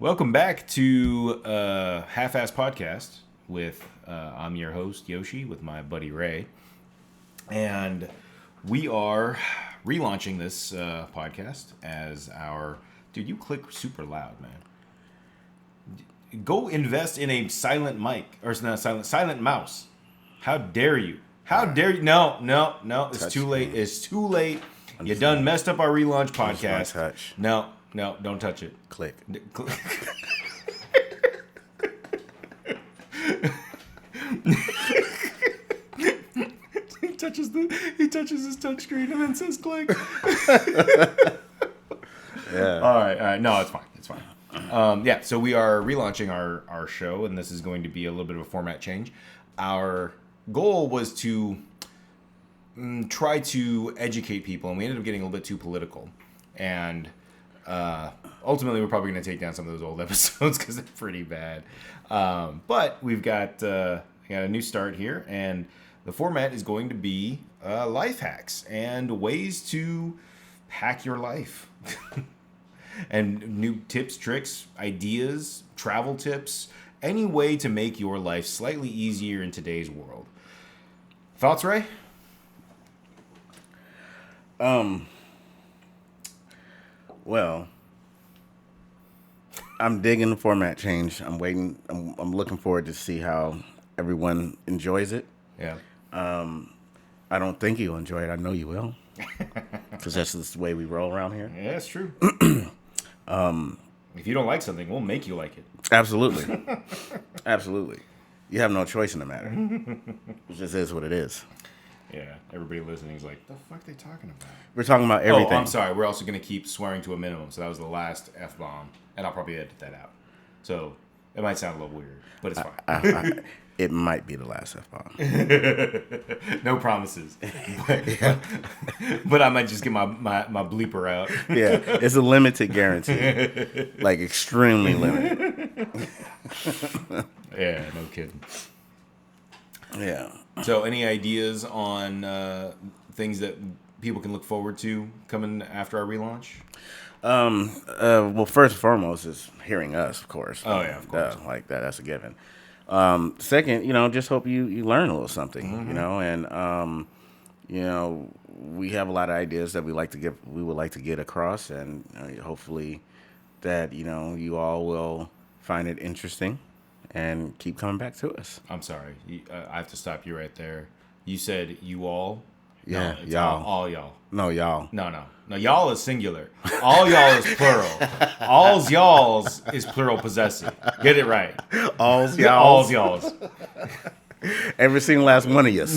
Welcome back to Halfass'd podcast with I'm your host Yoshi with my buddy Ray, and we are relaunching this podcast as our dude. You click super loud, man. Go invest in a silent mic or not silent mouse. How dare you? How dare you? No. It's too late. It's too late. You done messed up our relaunch podcast. Touch. No, don't touch it. Click. He touches his touch screen and then says click. Yeah. All right. No, it's fine. So we are relaunching our show, and this is going to be a little bit of a format change. Our goal was to try to educate people, and we ended up getting a little bit too political. And ultimately, we're probably going to take down some of those old episodes because they're pretty bad. But we've got a new start here, and the format is going to be life hacks and ways to hack your life. And new tips, tricks, ideas, travel tips, any way to make your life slightly easier in today's world. Thoughts, Ray? Well, I'm digging the format change. I'm waiting. I'm looking forward to see how everyone enjoys it. Yeah. I don't think you'll enjoy it. I know you will, because that's just the way we roll around here. Yeah, that's true. If you don't like something, we'll make you like it. Absolutely. Absolutely. You have no choice in the matter. It just is what it is. Yeah, everybody listening is like, the fuck are they talking about? We're talking about everything. Oh, I'm sorry. We're also going to keep swearing to a minimum. So that was the last F-bomb. And I'll probably edit that out. So it might sound a little weird, but it's fine. It might be the last F-bomb. No promises. But I might just get my bleeper out. Yeah, it's a limited guarantee. Like, extremely limited. Yeah, no kidding. Yeah. So any ideas on things that people can look forward to coming after our relaunch? Well, first and foremost is hearing us, of course. Oh, yeah, of course. Like that. That's a given. Second, just hope you learn a little something, and, we have a lot of ideas that we would like to get across, and hopefully that, you all will find it interesting and keep coming back to us. I'm sorry. I have to stop you right there. You said you all? Yeah, no, it's y'all. All y'all. No, y'all. No, y'all is singular. All y'all is plural. All's y'all's is plural possessive. Get it right. All's y'all's. All's y'all's. Every single last one of us.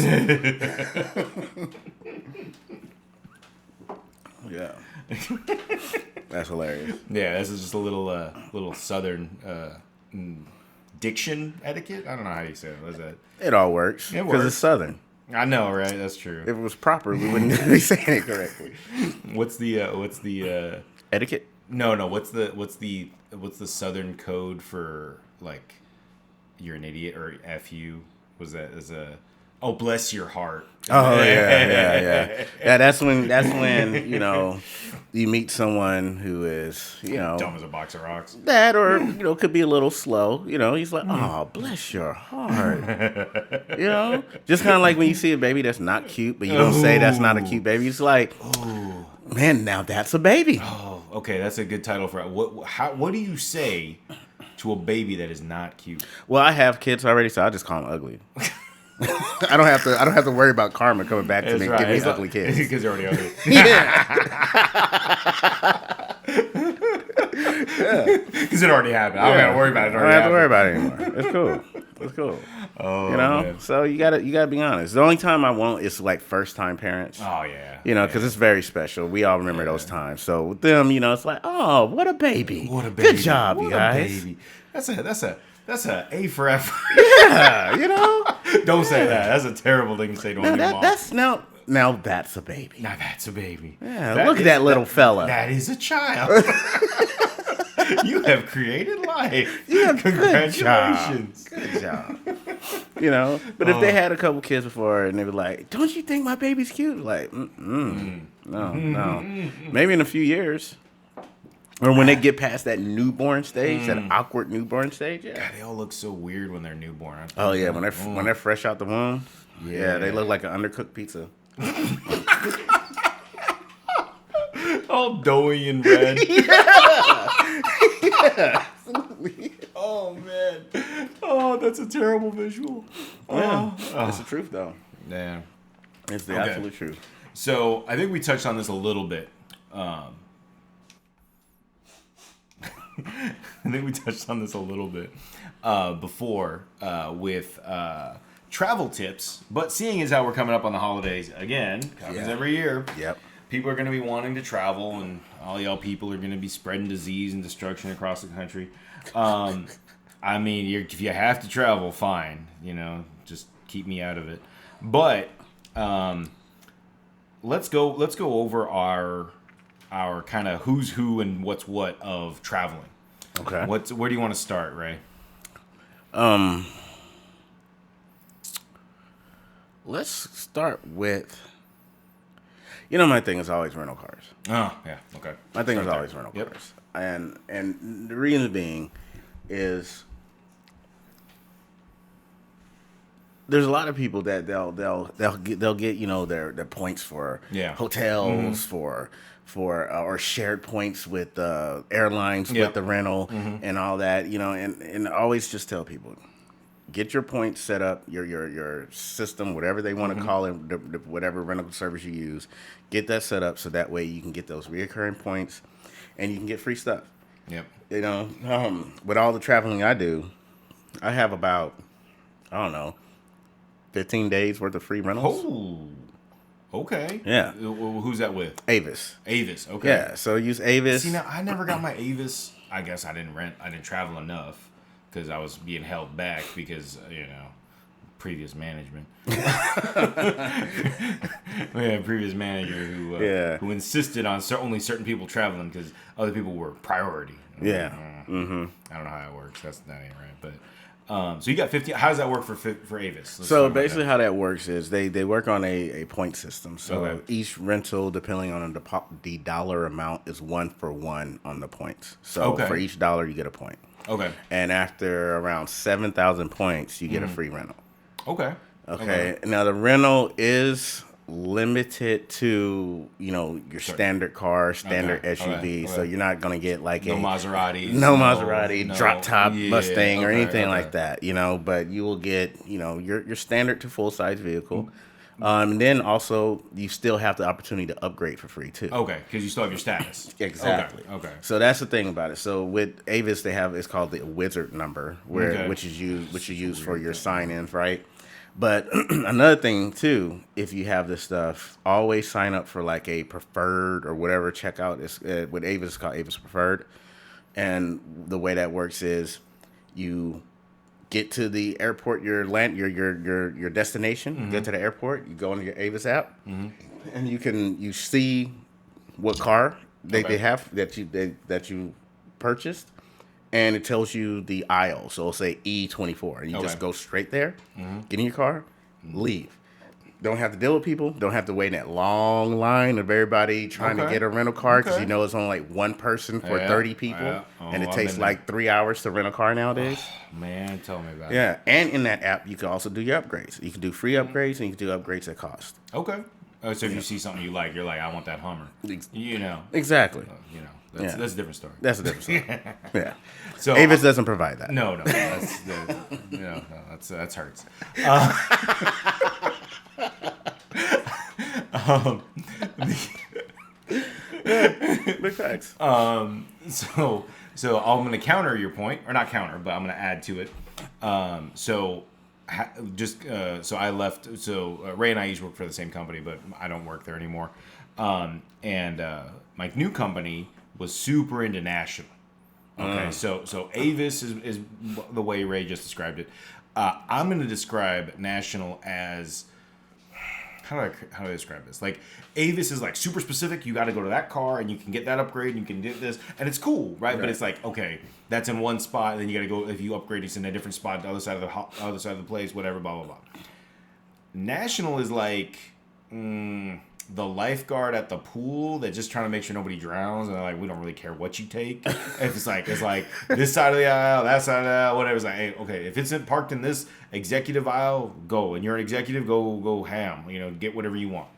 Yeah. That's hilarious. Yeah, this is just a little southern diction etiquette. I don't know how you say it. What is that? It all works. It Because works. it's Southern. I know, right? That's true. If it was proper, we wouldn't be saying it correctly. What's the Etiquette? No. What's the southern code for, like, you're an idiot or F you? Was that as a oh, bless your heart. Oh yeah. Yeah, that's when you meet someone who is dumb as a box of rocks. that, or could be a little slow. He's like, oh, bless your heart. Just kind of like when you see a baby that's not cute, but you don't say that's not a cute baby. It's like, man, now that's a baby. Oh, okay, that's a good title for it. What do you say to a baby that is not cute? Well, I have kids already, so I'll just call them ugly. I don't have to worry about karma coming back to me, give me ugly kids. Because they're already ugly. Because it already happened. I don't have to worry about it. I don't have to worry about it anymore. It's cool. Oh, man. So you gotta be honest. The only time I won't is like first time parents. Oh yeah. Because it's very special. We all remember those times. So with them, it's like, oh, what a baby. What a baby. Good job, you guys. A baby. That's a A for effort. Yeah, Don't say that. That's a terrible thing to say to a new mom. Now that's a baby. Now that's a baby. Yeah, look at that little fella. That is a child. You have created life. Yeah, Congratulations. Good job. But if they had a couple kids before and they were like, don't you think my baby's cute? Like, no. Maybe in a few years. Or when they get past that newborn stage, that awkward newborn stage. Yeah. God, they all look so weird when they're newborn. Oh yeah, when they're fresh out the womb. Yeah, they look like an undercooked pizza. All doughy and red. Yeah. Oh man. Oh, that's a terrible visual. That's the truth, though. Yeah. It's the absolute truth. So I think we touched on this a little bit. Before with travel tips. But seeing as how we're coming up on the holidays again, happens every year. Yep. People are going to be wanting to travel, and all y'all people are going to be spreading disease and destruction across the country. I mean, if you have to travel, fine. Just keep me out of it. But let's go over our kind of who's who and what's what of traveling. Okay. Where do you want to start, Ray? Let's start with. My thing is always rental cars. Oh, yeah. Okay. My thing is always rental cars, and the reason being is there's a lot of people that they'll get their points for hotels for or shared points with airlines with the rental and all that, and I always just tell people, get your points set up, your system, whatever they want to call it, whatever rental service you use, get that set up so that way you can get those reoccurring points and you can get free stuff. Yep. With all the traveling I do, I have about, 15 days worth of free rentals. Oh, okay. Yeah. Who's that with? Avis. Avis, okay. Yeah, so use Avis. See, now, I never got my Avis. I guess I didn't travel enough because I was being held back because, previous management. We had a previous manager who insisted on only certain people traveling because other people were priority. Yeah. I don't know how it works. That ain't right. But so you got 50. How does that work for Avis? So basically, how that works is they work on a point system. So each rental, depending on the dollar amount, is 1-for-1 on the points. So for each dollar, you get a point. Okay. And after around 7,000 points, you get a free rental. Okay. Now the rental is limited to your standard car, standard SUV. So you're not gonna get like no Maserati, drop top Mustang or anything like that. But you will get your standard to full size vehicle. And then also you still have the opportunity to upgrade for free too. Okay, because you still have your status. Exactly. Okay. So that's the thing about it. So with Avis, it's called the Wizard number, which you use for your sign-ins, right? But another thing too, if you have this stuff, always sign up for like a preferred or whatever checkout. Is with Avis, it's called Avis Preferred, and the way that works is you get to the airport, your destination. You go to the airport, you go into your Avis app, and you see what car they have that you purchased. And it tells you the aisle. So it'll say E24. And you just go straight there, get in your car, leave. Don't have to deal with people. Don't have to wait in that long line of everybody trying to get a rental car because it's only like one person for 30 people. And it takes like 3 hours to rent a car nowadays. Oh, man, tell me about it. Yeah. And in that app, you can also do your upgrades. You can do free upgrades and you can do upgrades at cost. Okay. So if you see something you like, you're like, I want that Hummer. Exactly. That's a different story. That's a different story. Yeah. So Avis doesn't provide that. No. That's hurts. Big facts. So I'm going to counter your point, or not counter, but I'm going to add to it. So I left. So Ray and I used to work for the same company, but I don't work there anymore. And my new company was super into national. Okay, so Avis is the way Ray just described it. I'm going to describe national as how do I describe this? Like Avis is like super specific. You got to go to that car and you can get that upgrade and you can do this and it's cool, right? But it's like, okay, that's in one spot. And then you got to go, if you upgrade, it's in a different spot, the other side of the place, whatever, blah blah blah. National is like the lifeguard at the pool that's just trying to make sure nobody drowns, and they're like, we don't really care what you take. It's like this side of the aisle, that side of the aisle, whatever. It's like, hey, okay, if it's parked in this executive aisle, go. And you're an executive, go ham. You know, get whatever you want.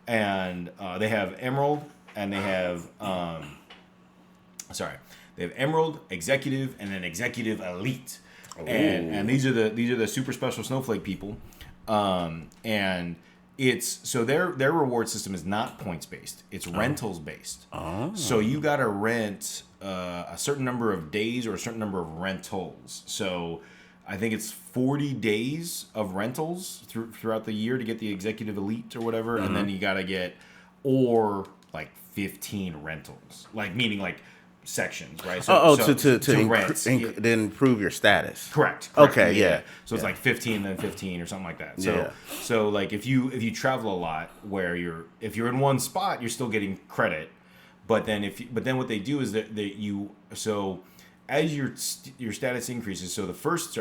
And they have Emerald, and they have they have Emerald, Executive, and then Executive Elite. And these are the super special snowflake people. And it's so their reward system is not points based. It's rentals based. Oh. So you got to rent a certain number of days or a certain number of rentals. So I think it's 40 days of rentals throughout the year to get the Executive Elite or whatever, and then you got to get like 15 rentals, like meaning like sections, right? So, to rent, then improve your status. Correct. Okay, yeah. So it's like 15, then 15, or something like that. So like if you travel a lot, where if you're in one spot, you're still getting credit, but then what they do is that as your status increases, so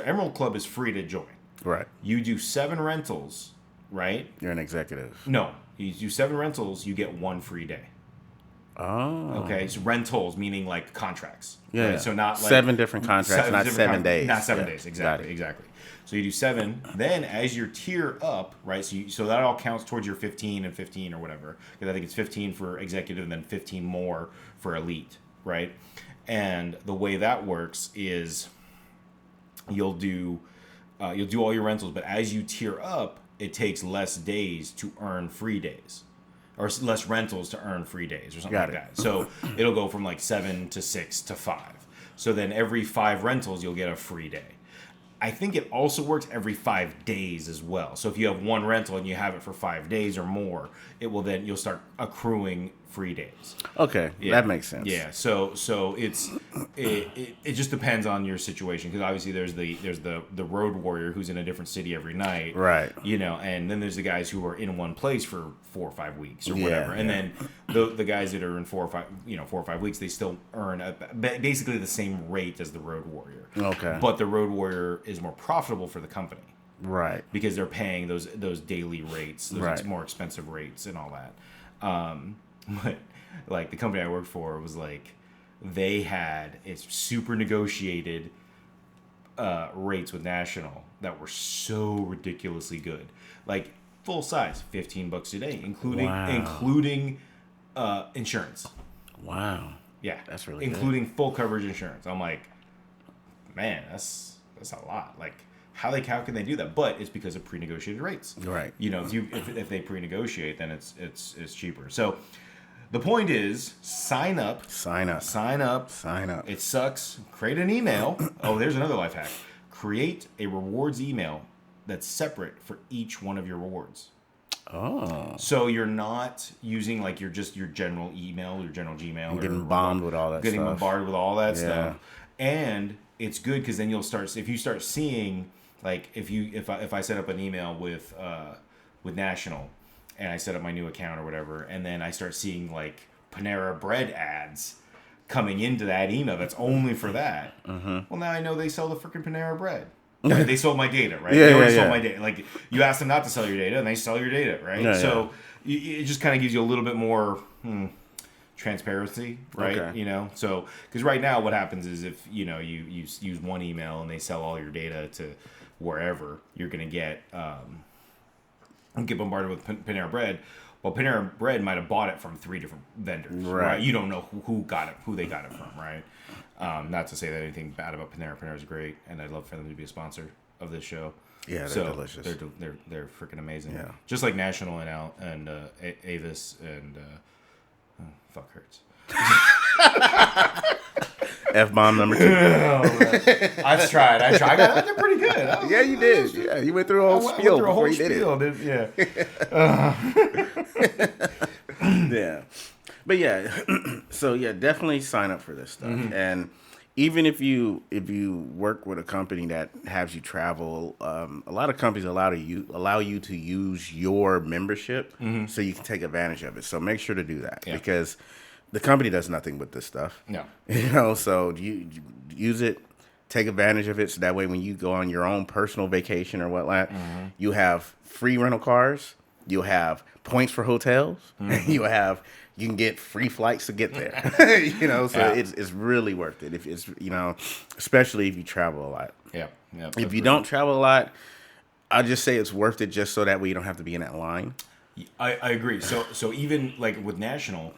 Emerald Club is free to join. Right. You do 7 rentals, right? You're an executive. No, you do 7 rentals, you get 1 free day. Oh. Okay, so rentals meaning like contracts. Yeah. Right? So not like 7 different contracts, not 7 days. Not 7 days, exactly. So you do 7. Then as your tier up, right? So that all counts towards your 15 and 15 or whatever. Because I think it's 15 for executive and then 15 more for elite, right? And the way that works is you'll do all your rentals, but as you tier up, it takes less days to earn free days. Or less rentals to earn free days or something like that. So it'll go from like 7 to 6 to 5. So then every 5 rentals, you'll get a free day. I think it also works every 5 days as well. So if you have 1 rental and you have it for 5 days or more, you'll start accruing free days. Okay, that makes sense. Yeah, so it just depends on your situation, because obviously there's the road warrior who's in a different city every night, right? You know, and then there's the guys who are in one place for 4 or 5 weeks or whatever, and then the guys that are in 4 or 5 weeks, they still earn basically the same rate as the road warrior. Okay, but the road warrior is more profitable for the company. Right. Because they're paying those daily rates, those more expensive rates and all that. But like the company I worked for was like, they had super negotiated rates with National that were so ridiculously good. Like full size, $15 a day, including insurance. Wow. Yeah. That's really including full coverage insurance. I'm like, man, that's a lot. Like, how can they do that? But it's because of pre-negotiated rates. Right. You know, if they pre-negotiate, then it's cheaper. So the point is, sign up. It sucks. Create an email. Oh, there's another life hack. Create a rewards email that's separate for each one of your rewards. Oh. So you're not using like your general email, your general Gmail. You're getting bombarded with all that getting stuff. bombarded with all that stuff. And it's good because then if you start seeing, like, if I set up an email with National, and I set up my new account or whatever, and then I start seeing like Panera Bread ads coming into that email that's only for that. Mm-hmm. Well, now I know they sell the freaking Panera Bread. Right? They sold my data, right? They already sold my data. Like, you ask them not to sell your data, and they sell your data, right? So it just kind of gives you a little bit more transparency, right? Okay. You know, so because right now what happens is if you use one email and they sell all your data to wherever, you're gonna get bombarded with Panera Bread. Well, Panera Bread might have bought it from 3 different vendors, right? You don't know who they got it from, right? Not to say that anything bad about Panera. Panera's great, and I'd love for them to be a sponsor of this show. Yeah, they're delicious. They're freaking amazing. Yeah, just like National and Avis and fuck hurts. F-bomb number 2. I've tried. I got they're pretty good. Yeah, you did. Yeah, you went through a whole spiel before you did it. Yeah. But yeah, so yeah, definitely sign up for this stuff. Mm-hmm. And even if you work with a company that has you travel, a lot of companies allow you to use your membership, so you can take advantage of it. So make sure to do that, because the company does nothing with this stuff. No, so you use it, take advantage of it, so that way when you go on your own personal vacation or whatnot, you have free rental cars You'll have points for hotels. You can get free flights to get there. You know, so it's really worth it. If it's, you know, especially if you travel a lot. Yeah. Yeah. If you don't travel a lot, I'll just say it's worth it just so that way you don't have to be in that line. I agree. So even like with National,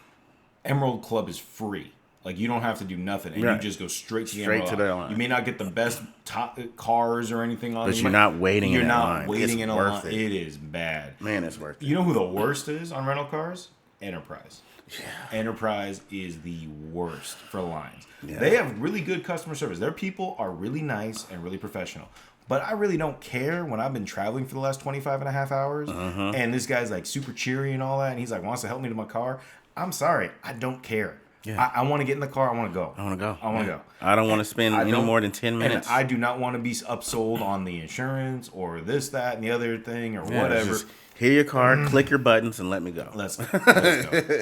Emerald Club is free. Like you don't have to do nothing, and you just go straight to the Emerald. You may not get the best top cars or anything on, but you're not waiting. You're in not line. waiting it's in a worth line. It is bad. Man, it's worth it. You know who the worst is on rental cars? Enterprise. Yeah. Enterprise is the worst for lines. Yeah. They have really good customer service. Their people are really nice and really professional. But I really don't care when I've been traveling for the last 25 and a half hours, and this guy's like super cheery and all that, and he's like wants to help me to my car. I'm sorry, I don't care. Yeah. I want to get in the car. I want to go. I want to go. I don't want to spend any more than 10 minutes. And I do not want to be upsold on the insurance or this, that, and the other thing or whatever. Just hear your car, click your buttons, and let me go. Let's go.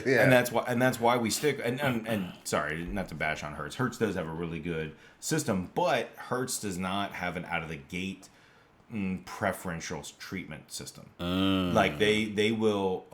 Yeah. And that's why we stick. And sorry, not to bash on Hertz. Hertz does have a really good system, but Hertz does not have an out of the gate preferential treatment system. Like they will.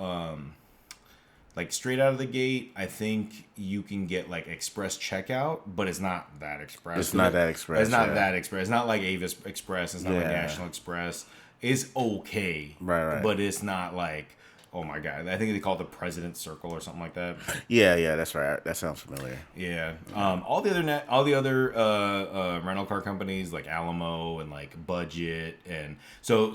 Like straight out of the gate, I think you can get like express checkout, but it's not that express. It's not that express. It's not that express. It's not like Avis Express. It's not like National Express. It's okay, right. But it's not like, oh my god. I think they call it the President's Circle or something like that. Yeah, that's right. That sounds familiar. Yeah. All the other rental car companies like Alamo and like Budget and so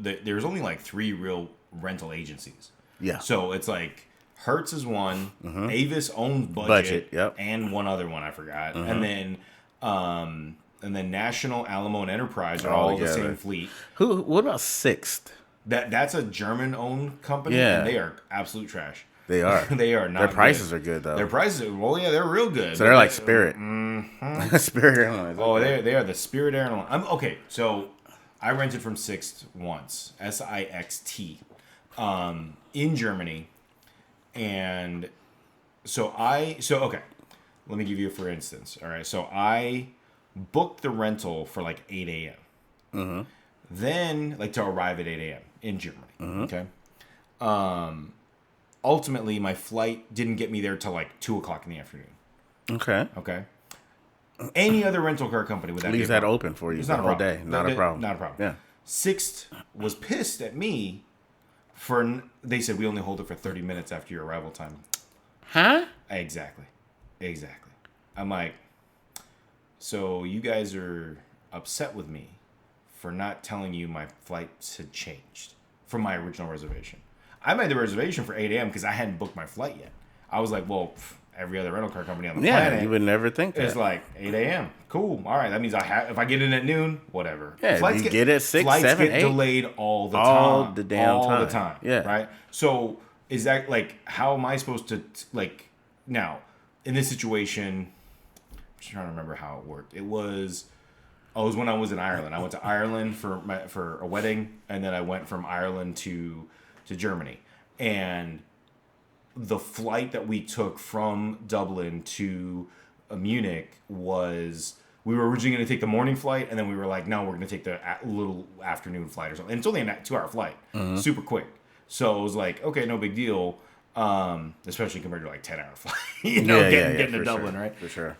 there's only like 3 real rental agencies. Yeah. So it's like. Hertz is one. Avis owns Budget, yep. And one other one I forgot. And then National, Alamo, and Enterprise are all the same fleet. What about Sixth? That's a German-owned company, and they are absolute trash. They are. They are not. Their prices are good though. Their prices, they're real good. So they're like Spirit. Spirit Airlines. Oh, they are the Spirit Airlines. Okay, so I rented from Sixt once, Sixt, in Germany. And okay, let me give you a for instance. All right, so I booked the rental for like 8 a.m. Then like to arrive at 8 a.m. in Germany. Okay. Ultimately, my flight didn't get me there till like 2 o'clock in the afternoon. Okay. Any other rental car company would that leaves that open for you it's the not whole day? Not a problem. Not a problem. Yeah. Sixt was pissed at me. They said we only hold it for 30 minutes after your arrival time. Huh? Exactly. I'm like, so you guys are upset with me for not telling you my flights had changed from my original reservation. I made the reservation for 8 a.m. because I hadn't booked my flight yet. I was like, well, every other rental car company on the planet. Yeah, you would never think that. It's like 8 a.m. Cool. All right. That means if I get in at noon, whatever. Yeah, flights get at 6, flights 7, get 8. Delayed all the time. All the damn time. All the time. Yeah. Right? So is that like, how am I supposed to, like, now, in this situation, I'm just trying to remember how it worked. It was when I was in Ireland. I went to Ireland for a wedding, and then I went from Ireland to Germany. And the flight that we took from Dublin to Munich was, we were originally going to take the morning flight, and then we were like, no, we're going to take the little afternoon flight or something. And it's only a 2-hour flight, super quick. So it was like, okay, no big deal, especially compared to like 10-hour flight, getting to Dublin, right? For sure.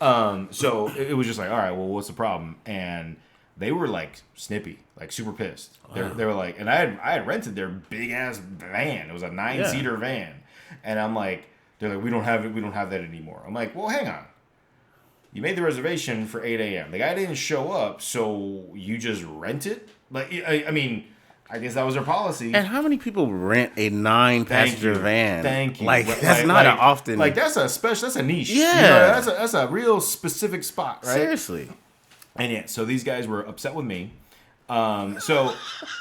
So it was just like, all right, well, what's the problem? And they were like snippy, like super pissed. They were like, and I had rented their big ass van. It was a 9-seater van. And I'm like, they're like, we don't have that anymore. I'm like, well, hang on. You made the reservation for 8 a.m. The guy didn't show up, so you just rent it? Like, I mean, I guess that was their policy. And how many people rent a 9-passenger van? Thank you. Like, that's not an often. Like, that's a niche. Yeah. You know, that's a real specific spot, right? Seriously. And yeah, so these guys were upset with me. So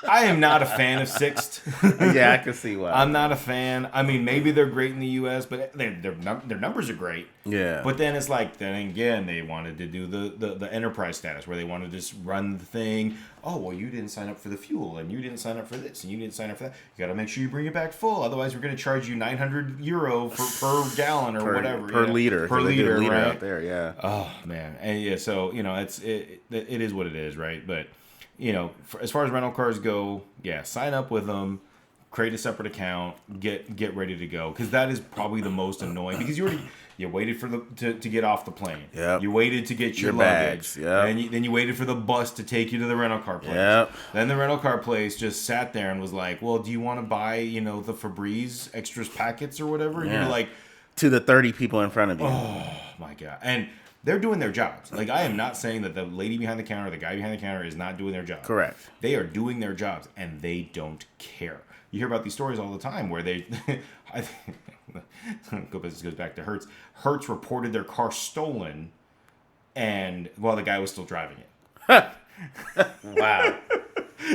I am not a fan of Sixt. Yeah, I can see why. I'm not a fan. I mean, maybe they're great in the U.S., but their numbers are great. Yeah. But then it's like, then again, they wanted to do the enterprise status where they wanted to just run the thing. Oh, well, you didn't sign up for the fuel, and you didn't sign up for this, and you didn't sign up for that. You got to make sure you bring it back full. Otherwise, we're going to charge you €900 per gallon or whatever. Per liter. Per liter, right? Out there, yeah. Oh, man. And yeah, so, you know, it is what it is, right? But, you know, as far as rental cars go, yeah, sign up with them. create a separate account, get ready to go, because that is probably the most annoying, because you waited for to get off the plane. Yep. You waited to get your bags. luggage. Yep. And then you waited for the bus to take you to the rental car place. Yep. Then the rental car place just sat there and was like, well, do you want to buy, the Febreze extras packets or whatever? And Yeah. you're like, to the 30 people in front of you. oh my God. And they're doing their jobs. Like, I am not saying that the lady behind the counter or the guy behind the counter is not doing their job. Correct. They are doing their jobs, and they don't care. You hear about these stories all the time where they, I think, this goes back to Hertz. Hertz reported their car stolen, and while the guy was still driving it. Wow.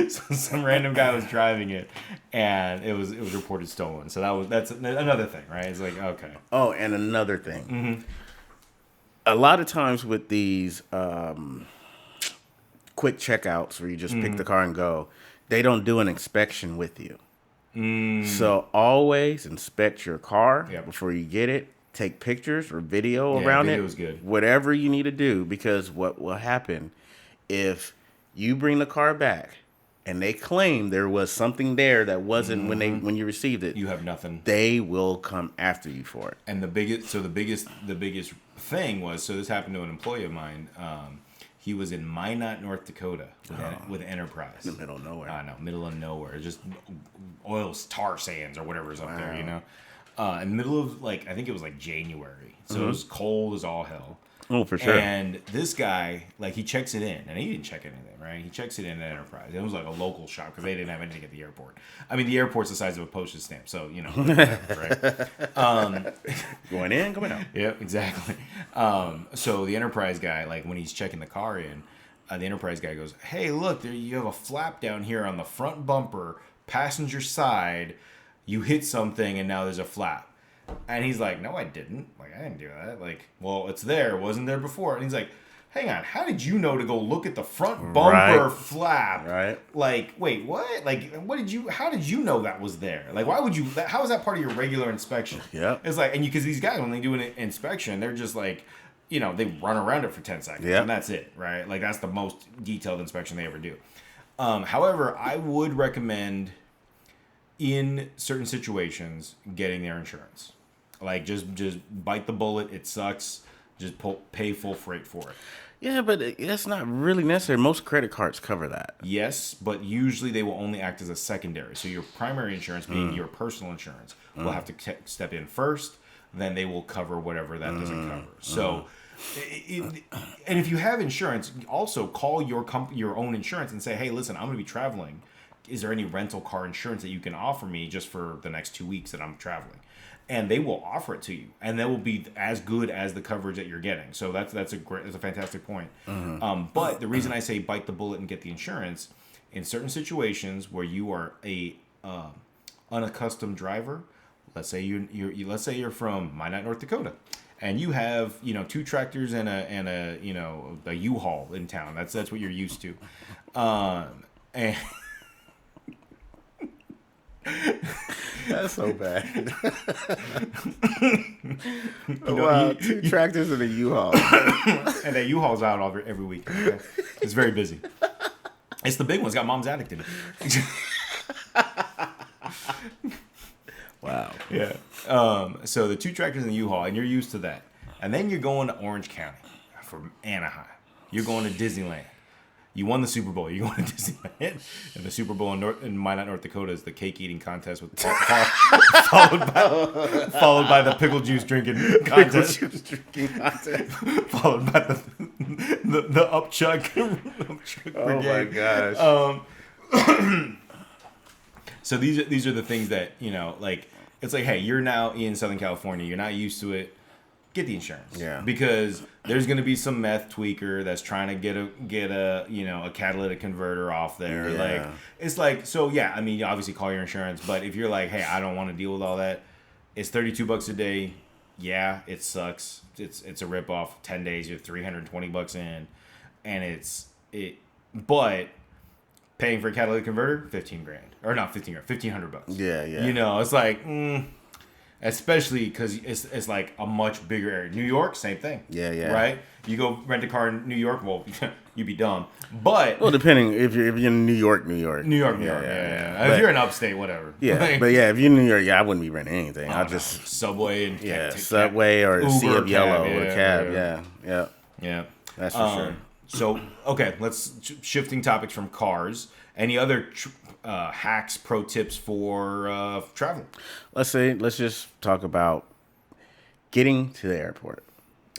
So some random guy was driving it, and it was reported stolen. So that's another thing, right? It's like, okay. Oh, and another thing. Mm-hmm. A lot of times with these quick checkouts where you just pick the car and go, they don't do an inspection with you. So always inspect your car before you get it. Take pictures or video around it. Good. Whatever you need to do, because what will happen if you bring the car back and they claim there was something there that wasn't when you received it, You have nothing. they will come after you for it. And the biggest thing was, so this happened to an employee of mine. He was in Minot, North Dakota with Enterprise. In the middle of nowhere. I know, middle of nowhere. Just oil tar sands or whatever's up there, in the middle of, I think it was January. So it was cold as all hell. Oh, for sure. And this guy, he checks it in, and he didn't check anything, right? He checks it in at Enterprise. It was a local shop because they didn't have anything at the airport. I mean, the airport's the size of a postage stamp, so right? Going in, coming out. Yep, exactly. So the Enterprise guy, when he's checking the car in, the Enterprise guy goes, "Hey, look, you have a flap down here on the front bumper, passenger side. You hit something, and now there's a flap." And he's like, "No, I didn't. I didn't do that. Well, it's there. It wasn't there before." And he's like, "Hang on. How did you know to go look at the front bumper flap? Right. Wait, what? How did you know that was there? Why would you, how is that part of your regular inspection?" Yeah. It's because these guys, when they do an inspection, they're just they run around it for 10 seconds. Yeah. And that's it, right? That's the most detailed inspection they ever do. However, I would recommend, in certain situations, getting their insurance. Just bite the bullet. It sucks. Just pay full freight for it. Yeah, but that's not really necessary. Most credit cards cover that. Yes, but usually they will only act as a secondary. So your primary insurance, being your personal insurance, will have to step in first. Then they will cover whatever that doesn't cover. So, and if you have insurance, also call your own insurance and say, "Hey, listen, I'm going to be traveling. Is there any rental car insurance that you can offer me just for the next 2 weeks that I'm traveling?" And they will offer it to you, and that will be as good as the coverage that you're getting. So that's a fantastic point. But the reason I say bite the bullet and get the insurance, in certain situations where you are a unaccustomed driver, let's say you're from Minot, North Dakota, and you have 2 tractors and a U-Haul in town. That's what you're used to, and. That's so bad. Wow, 2 tractors and a U-Haul. And that U-Haul's out every week. Okay? It's very busy. It's the big one. It's got Mom's Addict in it. Wow. Yeah. So the 2 tractors and the U-Haul, and you're used to that. And then you're going to Orange County from Anaheim. You're going to Disneyland. You won the Super Bowl. You're going to Disneyland. And the Super Bowl in Minot, North Dakota is the cake eating contest with followed by the pickle juice drinking contest. Followed by the upchuck. Oh my gosh. So these are the things that, it's hey, you're now in Southern California. You're not used to it. Get the insurance. Yeah. Because there's going to be some meth tweaker that's trying to get a catalytic converter off there. Yeah. So yeah, I mean, obviously call your insurance, but if you're hey, I don't want to deal with all that, it's $32 a day. Yeah, it sucks. It's a ripoff. 10 days, you're $320 in, and but paying for a catalytic converter, $15,000 or not $15,000, $1,500. Yeah. It's especially because it's a much bigger area. New York, same thing. Yeah. Right? You go rent a car in New York, well, you'd be dumb. But well, depending if you're in New York. New York. Yeah. But, if you're in upstate, whatever. Yeah, Like, but yeah, if you're in New York, I wouldn't be renting anything. I'll just Subway and Subway or Uber, Sea of Yellow cab, or cab. Yeah. That's for sure. So okay, let's shifting topics from cars. Any other hacks, pro tips for travel? Let's just talk about getting to the airport.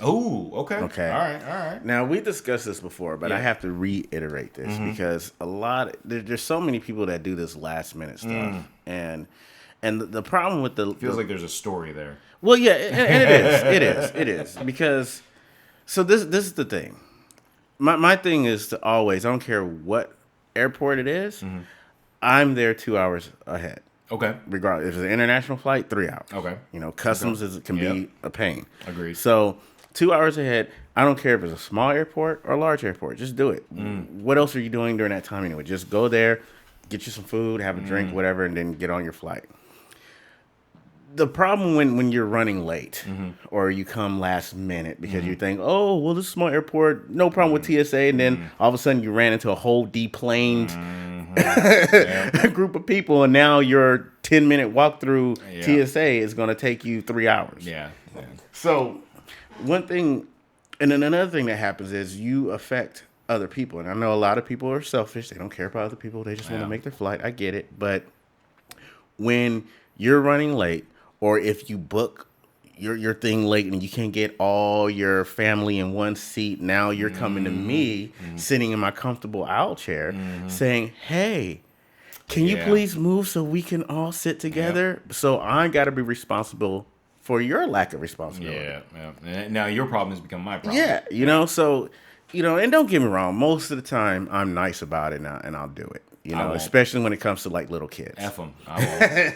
Oh, okay. Okay. All right. Now, we discussed this before, but I have to reiterate this because there's so many people that do this last minute stuff. And the problem with feels like there's a story there. Well, yeah, and it is. Because, so this is the thing. My thing is to always, I don't care what airport it is, I'm there 2 hours ahead. Okay. Regardless, if it's an international flight, 3 hours. Okay. Customs can be a pain. Agreed. So 2 hours ahead. I don't care if it's a small airport or a large airport. Just do it. What else are you doing during that time anyway? Just go there, get you some food, have a drink, whatever, and then get on your flight. The problem when you're running late or you come last minute because you think, oh, well, this is a small airport, no problem with TSA, and then all of a sudden you ran into a whole deplaned group of people, and now your 10-minute walk through TSA is going to take you 3 hours. Yeah. So one thing, and then another thing that happens is you affect other people. And I know a lot of people are selfish. They don't care about other people. They just want to make their flight. I get it. But when you're running late, or if you book your thing late and you can't get all your family in one seat, now you're coming to me, sitting in my comfortable aisle chair, saying, hey, can you please move so we can all sit together? So I got to be responsible for your lack of responsibility. Yeah. Now your problem has become my problem. Yeah, so, and don't get me wrong. Most of the time I'm nice about it and I'll do it. Especially when it comes to like little kids. F them. I won't.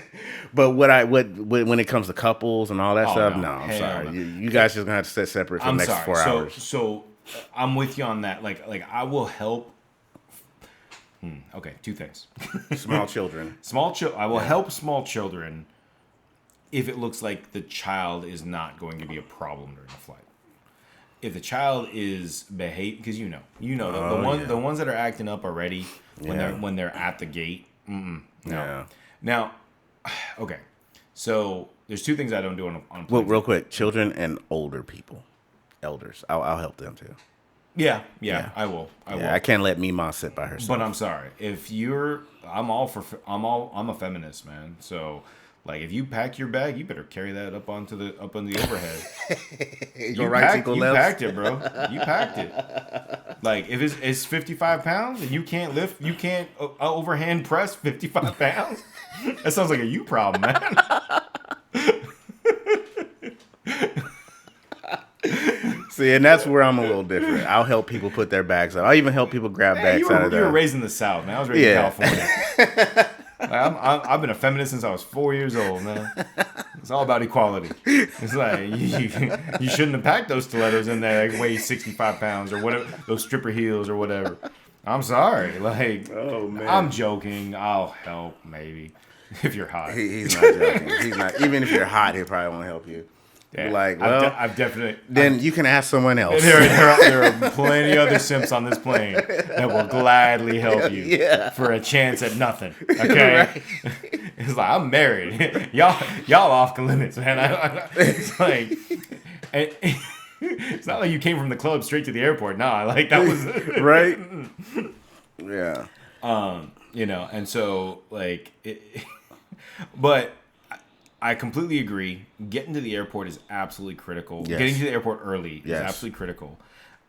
But when it comes to couples and all that stuff, no, I'm sorry. No. You guys just gonna have to sit separate for the next 4 hours. So I'm with you on that. Like I will help. Okay, two things. Small children. I will help small children if it looks like the child is not going to be a problem during the flight. If the child is because the ones that are acting up already when they're at the gate. No. Yeah. Now, okay. So there's two things I don't do on planes. Well, real quick, children and older people, elders. I'll help them too. Yeah. I will. I can't let Mima sit by herself. But I'm sorry. I'm a feminist, man. So. Like, if you pack your bag, you better carry that up on the overhead. You packed it, bro. You packed it. Like, if it's 55 pounds and you can't overhand press 55 pounds, that sounds like a you problem, man. See, and that's where I'm a little different. I'll help people put their bags out. I'll even help people grab bags out of there. You were raised in the South, man. I was raised in California. I've been a feminist since I was 4 years old, man. It's all about equality. It's like, you shouldn't have packed those stilettos in there that weigh 65 pounds or whatever, those stripper heels or whatever. I'm sorry. Like, oh, man. I'm joking. I'll help, maybe, if you're hot. He's not joking. He's not. Even if you're hot, he probably won't help you. Yeah, like, well, I've definitely. Then you can ask someone else. There are plenty other simps on this plane that will gladly help you for a chance at nothing. Okay, right. It's like, I'm married. y'all off the limits, man. It's like, it's not like you came from the club straight to the airport. No, like that was right. Yeah. And so like, but. I completely agree. Getting to the airport is absolutely critical. Yes. Getting to the airport early is absolutely critical.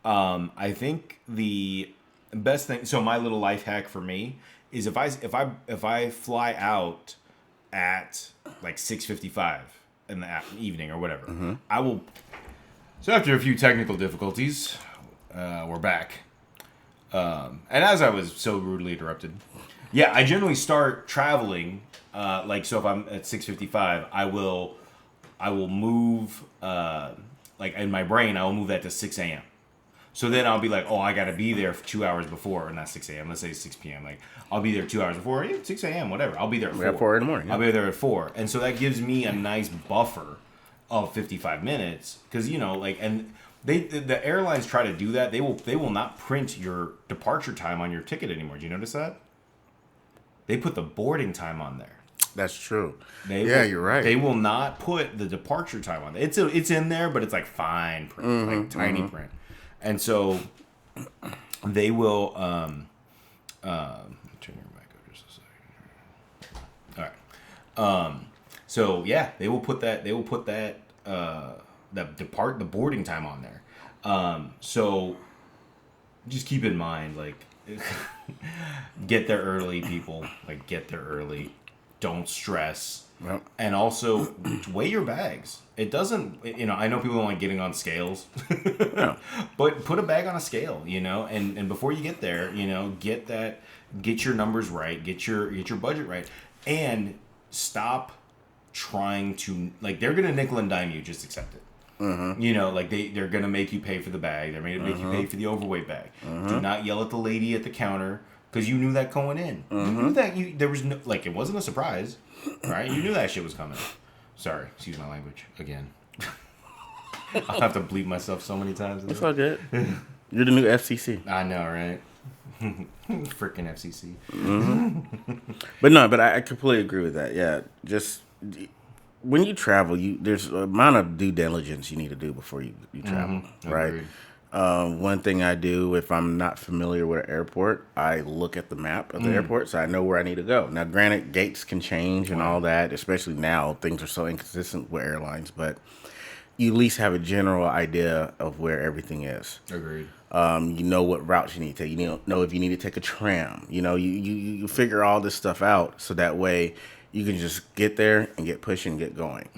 I think the best thing. So my little life hack for me is if I fly out at like 6:55 in the evening or whatever, I will. So after a few technical difficulties, we're back. And as I was so rudely interrupted, I generally start traveling. So if I'm at 6:55, I will move, like in my brain, I will move that to 6 a.m. So then I'll be like, oh, I got to be there for 2 hours before, or not 6 a.m., let's say 6 p.m. Like, I'll be there 2 hours before, 6 a.m., whatever. I'll be there at 4. At 4 in the morning. Yeah. I'll be there at 4. And so that gives me a nice buffer of 55 minutes. Because, and The airlines try to do that. They will not print your departure time on your ticket anymore. Do you notice that? They put the boarding time on there. That's true. You're right. They will not put the departure time on there. It's in there, but it's like fine print, like tiny print. And so they will. Turn your mic over just a second. All right. So yeah, they will put that. They will put that. The boarding time on there. So just keep in mind, like, get there early, people. Like, get there early. Don't stress. Yep. And also weigh your bags. It doesn't, I know people don't like getting on scales, Yeah. but put a bag on a scale, and before you get there, get your numbers right, get your budget right, and stop trying to, like, they're going to nickel and dime you, just accept it. Mm-hmm. Like they're going to make you pay for the bag. They're going to make you pay for the overweight bag. Do not yell at the lady at the counter because you knew that going in. You knew that there was no, like, it wasn't a surprise, right? You knew that shit was coming. Sorry, excuse my language again. I'll have to bleep myself so many times. It's all good. You're the new FCC. I know, right? Freaking FCC. But I completely agree with that. Yeah, just when you travel, there's an amount of due diligence you need to do before you travel, right? Agreed. One thing I do if I'm not familiar with an airport, I look at the map of the airport so I know where I need to go. Now, granted, gates can change and all that, especially now. Things are so inconsistent with airlines, but you at least have a general idea of where everything is. Agreed. You know what routes you need to take. You know if you need to take a tram. You figure all this stuff out so that way you can just get there and get pushing, get going.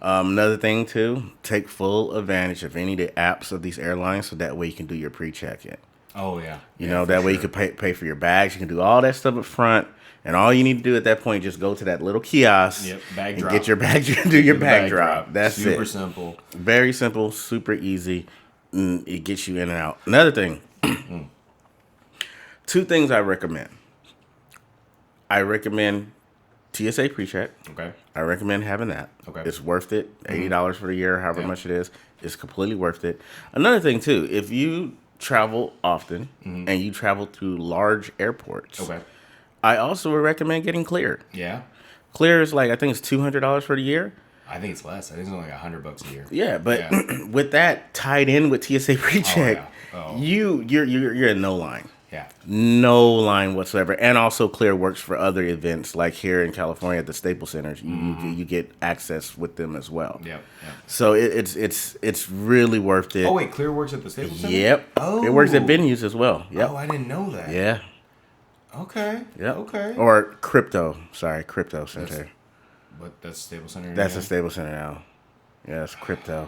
Another thing, too, take full advantage of any of the apps of these airlines so that way you can do your pre-check-in. Oh, yeah. That way you can pay for your bags. You can do all that stuff up front. And all you need to do at that point is just go to that little kiosk bag and drop. get your bag, do your bag drop. That's Super it. simple. Very simple, super easy. It gets you in and out. Another thing, 2 things I recommend. I recommend TSA PreCheck. Okay. I recommend having that. Okay. It's worth it. $80 for the year, however much it is. It's completely worth it. Another thing, too, if you travel often and you travel through large airports, I also would recommend getting Clear. Yeah. Clear is like, I think it's $200 for the year. I think it's less. I think it's only like $100 a year. Yeah, but with that tied in with TSA PreCheck, you're in no line. Yeah. No line whatsoever. And also Clear works for other events, like here in California at the Staples Centers. You get access with them as well. Yep. So it's really worth it. Oh, wait, Clear works at the Staples Center? Yep. Oh. It works at venues as well. Yep. Oh, I didn't know that. Yeah. Okay. Yep. Okay. Or Crypto Center. But that's Staples Center. That's a Staples Center now. Yeah, it's Crypto.